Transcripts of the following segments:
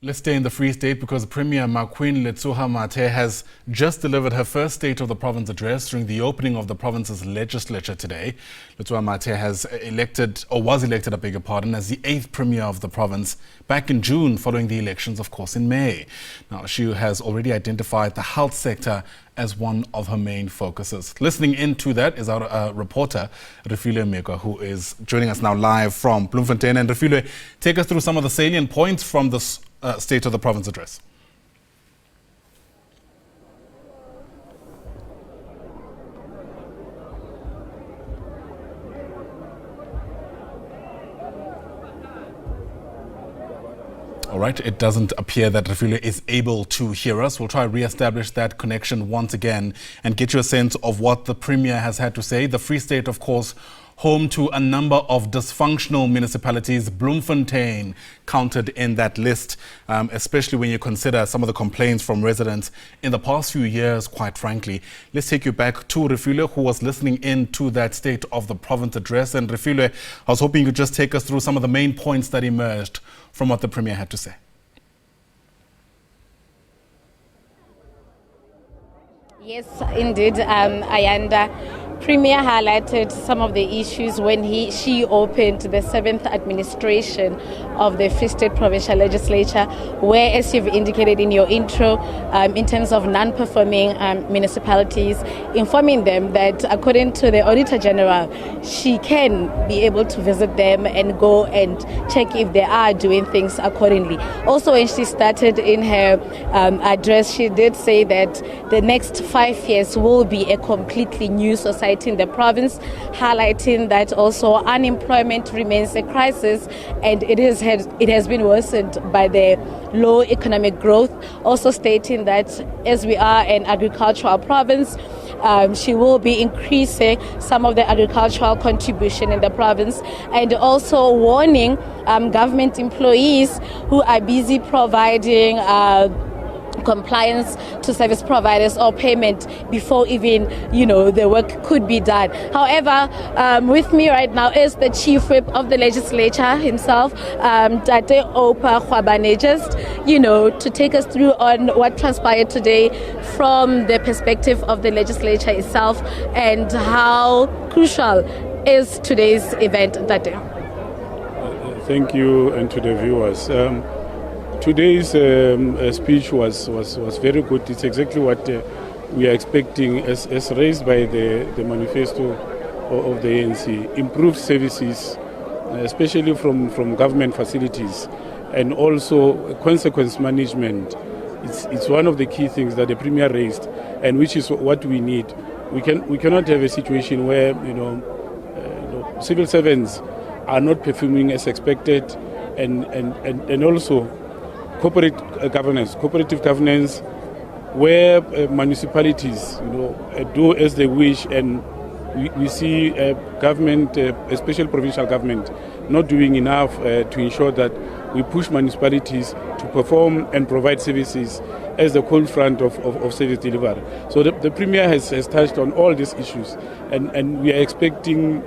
Let's stay in the Free State because Premier Maqueen Letsoha-Mathae has just delivered her first State of the Province address during the opening of the province's legislature today. Letsoha-Mathae was elected, as the 8th Premier of the province back in June following the elections, of course, in May. Now, she has already identified the health sector as one of her main focuses. Listening into that is our reporter, Refilwe Mekoa, who is joining us now live from Bloemfontein. And Refilwe, take us through some of the salient points from this State of the Province address. All right, it doesn't appear that Refilwe is able to hear us. We'll try to re-establish that connection once again and get you a sense of what the Premier has had to say. The Free State, of course, home to a number of dysfunctional municipalities. Bloemfontein counted in that list, especially when you consider some of the complaints from residents in the past few years, quite frankly. Let's take you back to Refilwe, who was listening in to that State of the Province address. And Refilwe, I was hoping you could just take us through some of the main points that emerged from what the Premier had to say. Yes, indeed, Ayanda. Premier highlighted some of the issues when she opened the 7th administration of the Free State Provincial Legislature, where, as you've indicated in your intro, in terms of non-performing municipalities, informing them that according to the Auditor General, she can be able to visit them and go and check if they are doing things accordingly. Also, when she started in her address, she did say that the next 5 years will be a completely new society in the province, highlighting that also unemployment remains a crisis and it has been worsened by the low economic growth. Also stating that as we are an agricultural province, she will be increasing some of the agricultural contribution in the province, and also warning government employees who are busy providing compliance to service providers or payment before even, the work could be done. However, with me right now is the Chief Whip of the Legislature himself, Tate Opa, just, to take us through on what transpired today from the perspective of the Legislature itself and how crucial is today's event, Tate. Thank you, and to the viewers. Today's speech was very good. It's exactly what we are expecting as raised by the manifesto of the ANC. Improved services, especially from government facilities, and also consequence management. It's one of the key things that the Premier raised, and which is what we need. We cannot have a situation where civil servants are not performing as expected, and also cooperative governance, where municipalities, do as they wish, and we see government, especially provincial government, not doing enough to ensure that we push municipalities to perform and provide services as the cold front of service delivery. So the Premier has touched on all these issues, and we are expecting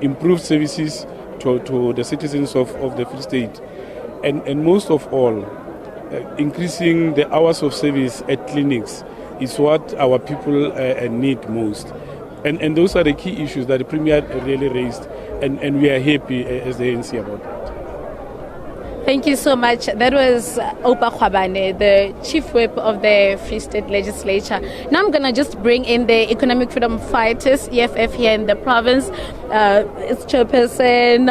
improved services to the citizens of the Free State. And most of all, increasing the hours of service at clinics is what our people need most. And those are the key issues that the Premier really raised, and we are happy as the ANC about that. Thank you so much. That was Opa Khwabane, the Chief Whip of the Free State Legislature. Now I'm going to just bring in the Economic Freedom Fighters, EFF, here in the province. Its chairperson,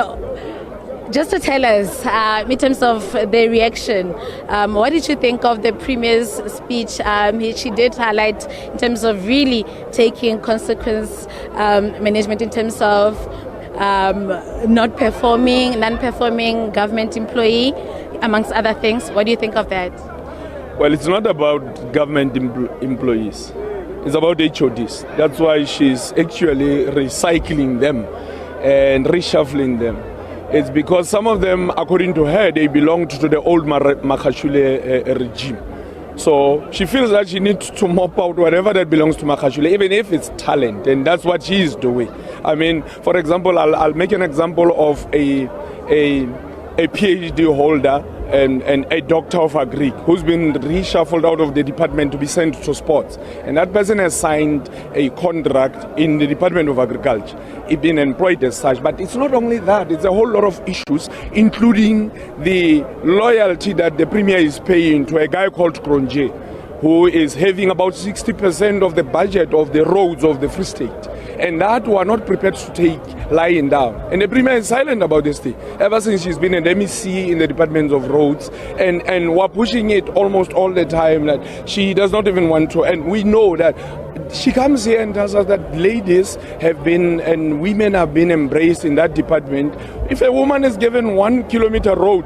just to tell us, in terms of the reaction, what did you think of the Premier's speech? She did highlight in terms of really taking consequence management in terms of non-performing government employee, amongst other things. What do you think of that? Well, it's not about government employees. It's about HODs. That's why she's actually recycling them and reshuffling them. It's because some of them, according to her, they belonged to the old Makashule regime. So she feels that she needs to mop out whatever that belongs to Makashule, even if it's talent, and that's what she is doing. I mean, for example, I'll make an example of a a PhD holder and a doctor of agri who's been reshuffled out of the department to be sent to sports. And that person has signed a contract in the Department of Agriculture. He's been employed as such. But it's not only that, it's a whole lot of issues, including the loyalty that the Premier is paying to a guy called Kronje, who is having about 60% of the budget of the roads of the Free State. And that we are not prepared to take lying down. And the Premier is silent about this thing. Ever since she's been an MEC in the Department of Roads, and we're pushing it almost all the time that she does not even want to. And we know that she comes here and tells us that ladies have been and women have been embraced in that department. If a woman is given 1 kilometer road,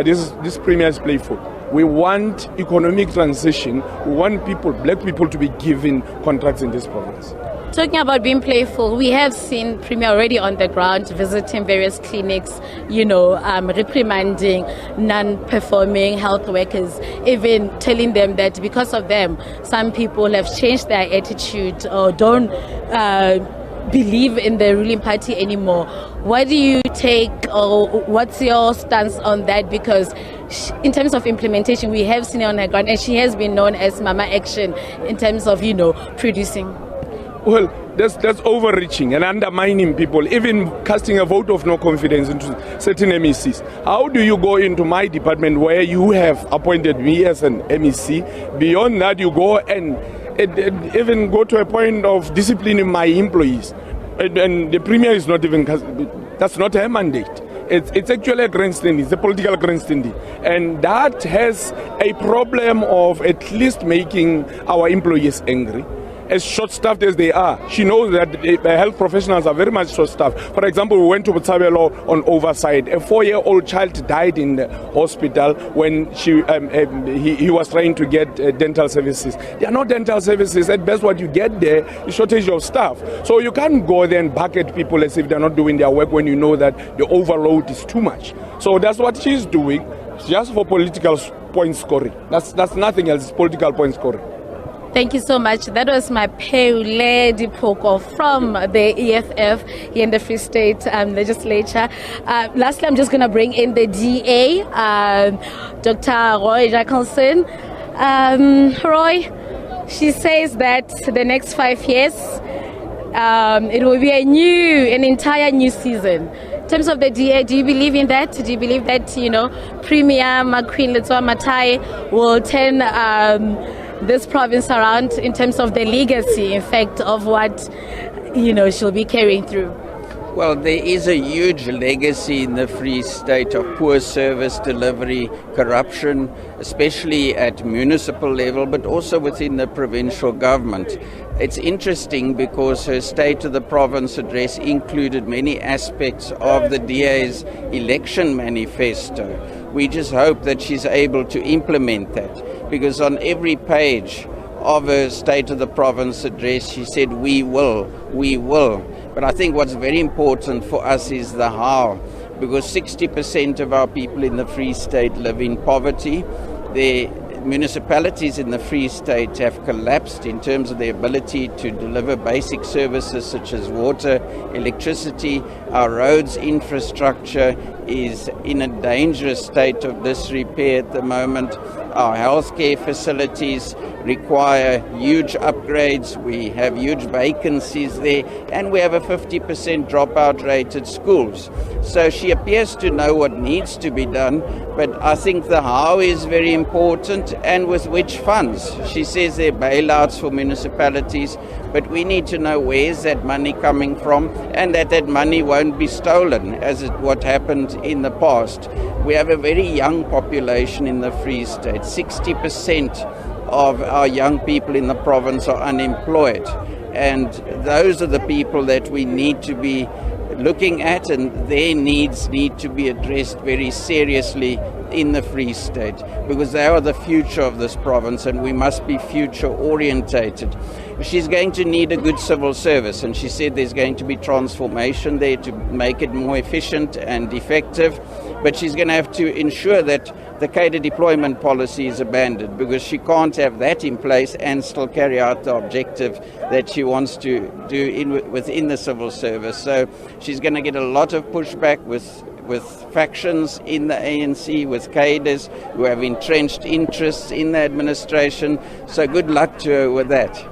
this Premier is playful. We want economic transition. We want people, black people, to be given contracts in this province. Talking about being playful, we have seen Premier already on the ground visiting various clinics, reprimanding non-performing health workers, even telling them that because of them, some people have changed their attitude or don't believe in the ruling party anymore. What do you take, or what's your stance on that? Because in terms of implementation, we have seen it on her ground, and she has been known as Mama Action in terms of, producing. Well, that's overreaching and undermining people, even casting a vote of no confidence into certain MECs. How do you go into my department where you have appointed me as an MEC? Beyond that, you go and even go to a point of disciplining my employees. And the Premier is not even, that's not her mandate. It's actually a grandstanding, it's a political grandstanding. And that has a problem of at least making our employees angry. As short-staffed as they are, she knows that the health professionals are very much short-staffed. For example, we went to Botshabelo on oversight. A 4-year-old child died in the hospital when he was trying to get dental services. There are no dental services. At best, what you get there is shortage of staff. So you can't go there and bucket people as if they're not doing their work when you know that the overload is too much. So that's what she's doing, just for political point scoring. That's nothing else, it's political point scoring. Thank you so much. That was my Mekoa Dipoko from the EFF here in the Free State legislature. Lastly, I'm just going to bring in the DA, Dr. Roy Jacobson. Roy, she says that the next 5 years, it will be an entire new season. In terms of the DA, do you believe in that? Do you believe that, Premier Maqueen Letsoha-Mathae will turn this province around in terms of the legacy, in fact, of what, she'll be carrying through? Well, there is a huge legacy in the Free State of poor service delivery, corruption, especially at municipal level, but also within the provincial government. It's interesting because her State of the Province address included many aspects of the DA's election manifesto. We just hope that she's able to implement that, because on every page of her State of the Province address, she said, we will. But I think what's very important for us is the how, because 60% of our people in the Free State live in poverty. The municipalities in the Free State have collapsed in terms of their ability to deliver basic services such as water, electricity. Our roads infrastructure is in a dangerous state of disrepair at the moment. Our healthcare facilities require huge upgrades. We have huge vacancies there, and we have a 50% dropout rate at schools. So she appears to know what needs to be done, but I think the how is very important, and with which funds. She says there are bailouts for municipalities, but we need to know where is that money coming from, and that money won't be stolen, as what happened in the past. We have a very young population in the Free State. 60% of our young people in the province are unemployed, and those are the people that we need to be looking at, and their needs need to be addressed very seriously in the Free State, because they are the future of this province, and we must be future orientated. She's going to need a good civil service, and she said there's going to be transformation there to make it more efficient and effective, but she's going to have to ensure that the cadre deployment policy is abandoned, because she can't have that in place and still carry out the objective that she wants to do within the civil service. So she's going to get a lot of pushback with with factions in the ANC, with cadres who have entrenched interests in the administration. So good luck to her with that.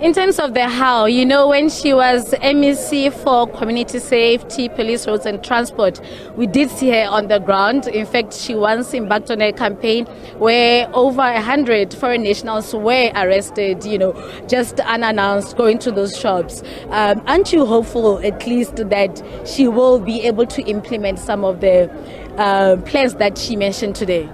In terms of the how, you know, when she was MEC for Community Safety, Police, Roads and Transport, we did see her on the ground. In fact, she once embarked on a campaign where over 100 foreign nationals were arrested, you know, just unannounced, going to those shops. Aren't you hopeful at least that she will be able to implement some of the plans that she mentioned today?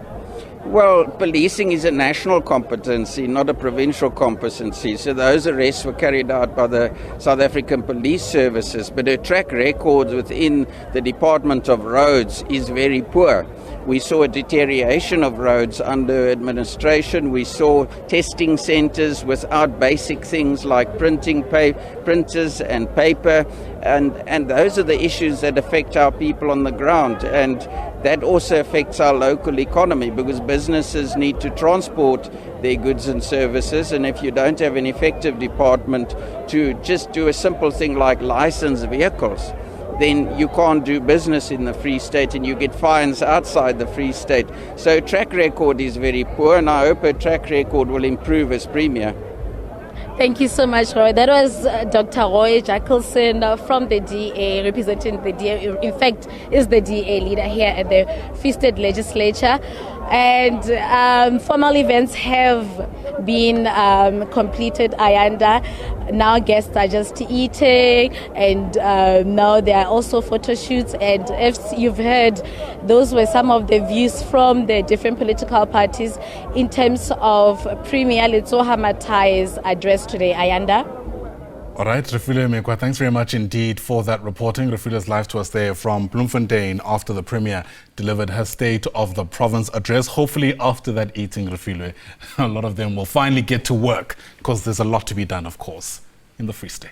Well, policing is a national competency, not a provincial competency. So those arrests were carried out by the South African Police Services. But her track record within the Department of Roads is very poor. We saw a deterioration of roads under administration. We saw testing centres without basic things like printers and paper. And those are the issues that affect our people on the ground. And that also affects our local economy because businesses need to transport their goods and services. And if you don't have an effective department to just do a simple thing like license vehicles, then you can't do business in the Free State and you get fines outside the Free State. So track record is very poor, and I hope her track record will improve as Premier. Thank you so much, Roy. That was Dr. Roy Jackelson from the DA, representing the DA. In fact, is the DA leader here at the Free State Legislature. And formal events have been completed, Ayanda. Now guests are just eating, and now there are also photo shoots. And if you've heard, those were some of the views from the different political parties in terms of Premier Letsoha-Mathae's address today. Ayanda? All right, Refilwe Mekoa, thanks very much indeed for that reporting. Refilwe's live to us there from Bloemfontein after the Premier delivered her State of the Province address. Hopefully after that eating, Refilwe, a lot of them will finally get to work because there's a lot to be done, of course, in the Free State.